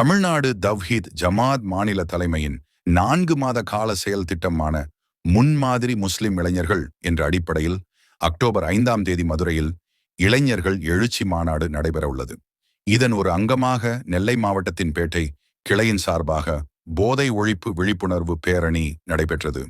தமிழ்நாடு தவ்ஹீத் ஜமாத் மாநில தலைமையின் 4 மாத கால செயல் திட்டமான முன்மாதிரி முஸ்லிம் இளைஞர்கள் என்ற அடிப்படையில் அக்டோபர் 5ஆம் தேதி மதுரையில் இளைஞர்கள் எழுச்சி மாநாடு நடைபெற உள்ளது. இதன் ஒரு அங்கமாக நெல்லை மாவட்டத்தின் பேட்டை கிளையின் சார்பாக போதை ஒழிப்பு விழிப்புணர்வு பேரணி நடைபெற்றது.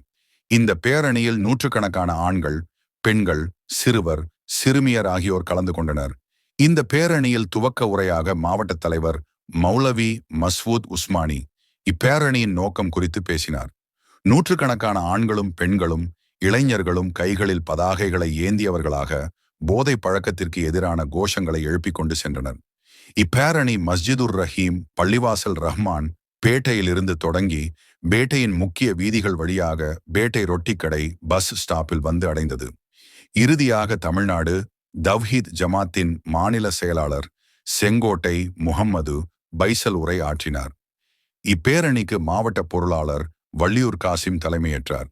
இந்த பேரணியில் நூற்றுக்கணக்கான ஆண்கள், பெண்கள், சிறுவர், சிறுமியர் ஆகியோர் கலந்து கொண்டனர். இந்த பேரணியில் துவக்க உரையாக மாவட்ட தலைவர் மௌலவி மஸ்வூத் உஸ்மானி இப்பேரணியின் நோக்கம் குறித்து பேசினார். நூற்றுக்கணக்கான ஆண்களும் பெண்களும் இளைஞர்களும் கைகளில் பதாகைகளை ஏந்தியவர்களாக போதை பழக்கத்திற்கு எதிரான கோஷங்களை எழுப்பிக் கொண்டு சென்றனர். இப்பேரணி மஸ்ஜிதுர் ரஹீம், பள்ளிவாசல் ரஹ்மான் பேட்டையிலிருந்து தொடங்கி பேட்டையின் முக்கிய வீதிகள் வழியாக பேட்டை ரொட்டிக்கடை பஸ் ஸ்டாப்பில் வந்து அடைந்தது. இறுதியாக தமிழ்நாடு தவ்ஹீத் ஜமாத்தின் மாநில செயலாளர் செங்கோட்டை முகம்மது பைசல் உரை ஆற்றினார். இப்பேரணிக்கு மாவட்ட பொருளாளர் வள்ளியூர் காசிம் தலைமையேற்றார்.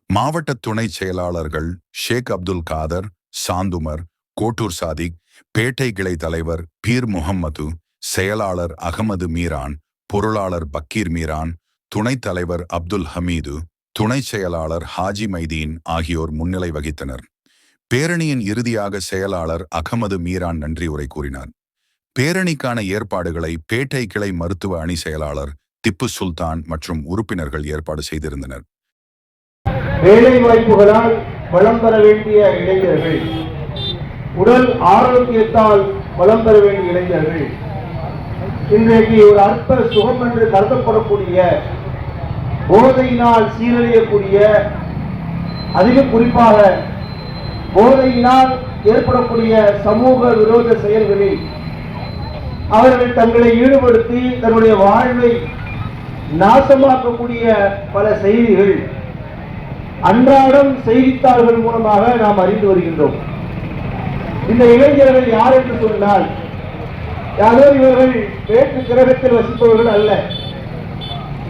மாவட்ட துணை செயலாளர்கள் ஷேக் அப்துல் காதர், சாந்துமர், கோட்டூர் சாதிக், பேட்டை கிளை தலைவர் பீர் முகம்மது, செயலாளர் அகமது மீரான், பொருளாளர் பக்கீர் மீரான், துணைத் தலைவர் அப்துல் ஹமீது, துணை செயலாளர் ஹாஜி மைதீன் ஆகியோர் முன்னிலை வகித்தனர். பேரணியின் இறுதியாக செயலாளர் அகமது மீரான் நன்றி உரை கூறினார். பேரணிக்கான ஏற்பாடுகளை பேட்டை கிளை மருத்துவ அணி செயலாளர் திப்பு சுல்தான் மற்றும் உறுப்பினர்கள் ஏற்பாடு செய்திருந்தனர். வேலை வாய்ப்புகளால் வளம் பெற வேண்டிய இளைஞர்கள், உடல் ஆரோக்கியத்தால் வளம் பெற வேண்டிய இளைஞர்கள் இன்றைக்கு ஒரு அற்ப சுகம் என்று கருதப்படக்கூடிய போதையினால் சீரழியக்கூடிய, அதிக குறிப்பாக போதையினால் ஏற்படக்கூடிய சமூக விரோத செயல்களில் அவர்கள் தங்களை ஈடுபடுத்தி தன்னுடைய வாழ்வை நாசமாக்கக்கூடிய பல செய்திகள் அன்றாடம் செய்தித்தாள்கள் மூலமாக நாம் அறிந்து வருகின்றோம். இந்த இளைஞர்கள் யார் என்று சொன்னால் யாரோ இவர்கள் வேற்று கிரகத்தில் வசிப்பவர்கள் அல்ல.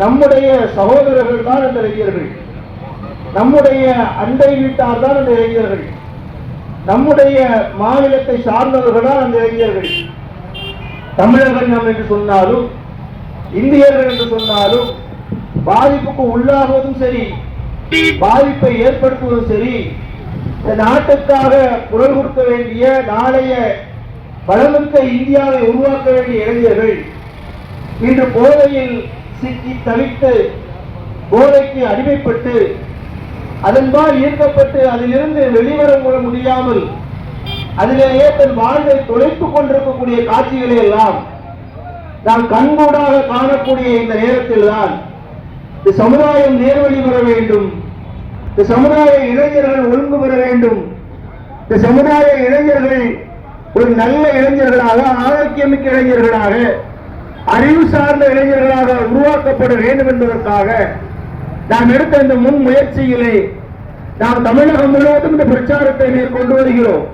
நம்முடைய சகோதரர்கள் தான் இந்த இளைஞர்கள், நம்முடைய அண்டை வீட்டார் தான் அந்த இளைஞர்கள், நம்முடைய மாநிலத்தை சார்ந்தவர்கள் தான் அந்த இளைஞர்கள். தமிழர்கள் நாம் என்று சொன்னாலும், இந்தியர்கள் என்று சொன்னாலும், பாதிப்புக்கு உள்ளாகுவதும் சரி, பாதிப்பை ஏற்படுத்துவதும் சரி, இந்த நாட்டுக்காக குரல் கொடுக்க வேண்டிய, நாளைய வளமிக்க இந்தியாவை உருவாக்க வேண்டிய இளைஞர்கள் இன்று போதையில் சிக்கி தவித்து, போதைக்கு அடிமைப்பட்டு, அதன்பால் ஈர்க்கப்பட்டு அதிலிருந்து வெளிவர முடியாமல் அதிலேயே தன் வாழ்வை தொலைத்துக் கொண்டிருக்கக்கூடிய காட்சிகளை எல்லாம் நாம் கண்கூடாக காணக்கூடிய இந்த நேரத்தில் தான் இந்த சமுதாயம் நேர்வழி பெற வேண்டும், இந்த சமுதாய இளைஞர்கள் ஒழுங்கு பெற வேண்டும், இந்த சமுதாய இளைஞர்கள் ஒரு நல்ல இளைஞர்களாக, ஆரோக்கியமிக்க இளைஞர்களாக, அறிவு சார்ந்த இளைஞர்களாக உருவாக்கப்பட வேண்டும் என்பதற்காக நாம் எடுத்த இந்த முன் முயற்சிகளை நாம் தமிழகம் முழுவதும் இந்த பிரச்சாரத்தை மேற்கொண்டு வருகிறோம்.